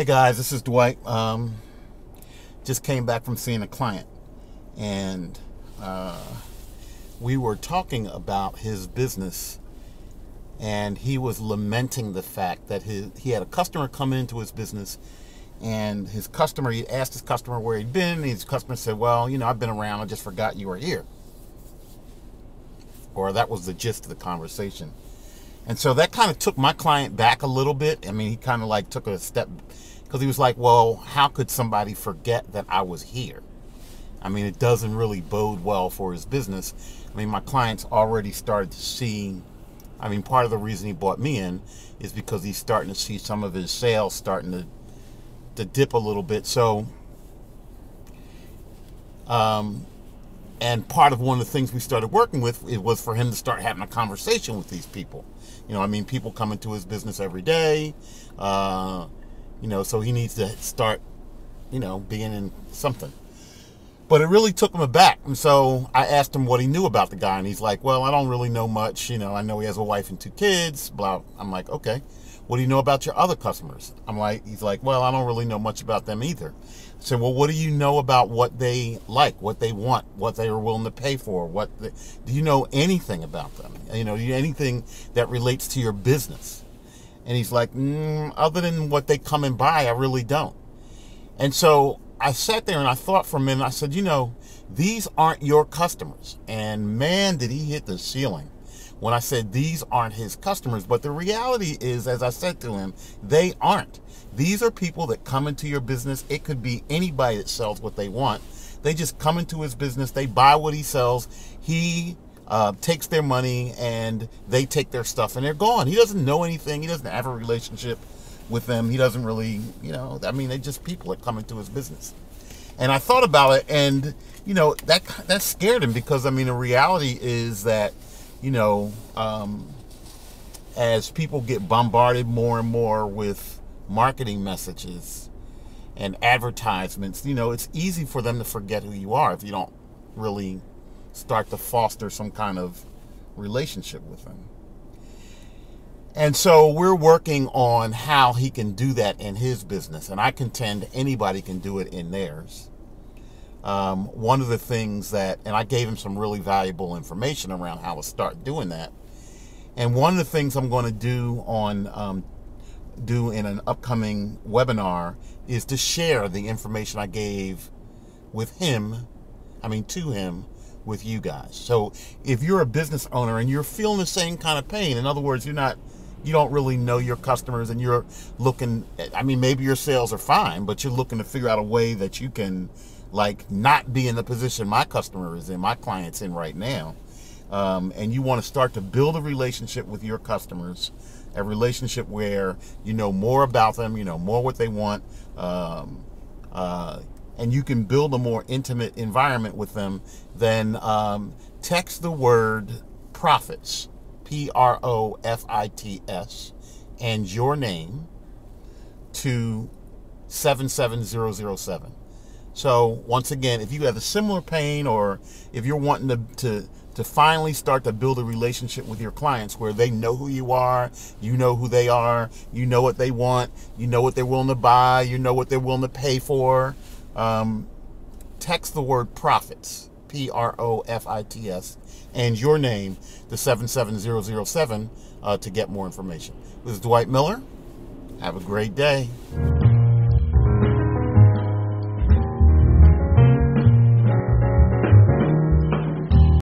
Guys, this is Dwight. Just came back from seeing a client, and we were talking about his business, and he was lamenting the fact that he had a customer come into his business, and he asked his customer where he'd been, and his customer said, well, I've been around, I just forgot you were here. Or that was the gist of the conversation. And so that kind of took my client back a little bit. I mean, he kind of like took a step, because he was like, well, how could somebody forget that I was here? I mean, it doesn't really bode well for his business. I mean, my client's already started to see, part of the reason he brought me in is because he's starting to see some of his sales starting to dip a little bit. So, and part of one of the things we started working with, it was for him to start having a conversation with these people. People come into his business every day, so he needs to start, beginning something. But it really took him aback. And so I asked him what he knew about the guy. And he's like, well, I don't really know much. I know he has a wife and 2 kids, blah. I'm like, okay. What do you know about your other customers? He's like, well, I don't really know much about them either. I said, well, what do you know about what they like, what they want, what they are willing to pay for? Do you know anything about them? Anything that relates to your business? And he's like, other than what they come and buy, I really don't. And so I sat there and I thought for a minute. I said, these aren't your customers. And man, did he hit the ceiling when I said these aren't his customers. But the reality is, as I said to him, they aren't. These are people that come into your business. It could be anybody that sells what they want. They just come into his business. They buy what he sells. He takes their money and they take their stuff and they're gone. He doesn't know anything. He doesn't have a relationship with them. He doesn't really, they're just people that come into his business. And I thought about it, and that scared him, because the reality is that as people get bombarded more and more with marketing messages and advertisements, it's easy for them to forget who you are if you don't really start to foster some kind of relationship with them. And so we're working on how he can do that in his business, and I contend anybody can do it in theirs. One of the things and I gave him some really valuable information around how to start doing that. And one of the things I'm going to do in an upcoming webinar is to share the information I gave with him, to him, with you guys. So if you're a business owner and you're feeling the same kind of pain, in other words, you don't really know your customers, and you're looking at, maybe your sales are fine, but you're looking to figure out a way that you can not be in the position my customer is in, my client's in right now. And you want to start to build a relationship with your customers, a relationship where you know more about them, more what they want, and you can build a more intimate environment with them. Then text the word profits, PROFITS, and your name to 77007. So once again, if you have a similar pain, or if you're wanting to finally start to build a relationship with your clients where they know who you are, you know who they are, you know what they want, you know what they're willing to buy, you know what they're willing to pay for, text the word profits, PROFITS, and your name to 77007 to get more information. This is Dwight Miller. Have a great day.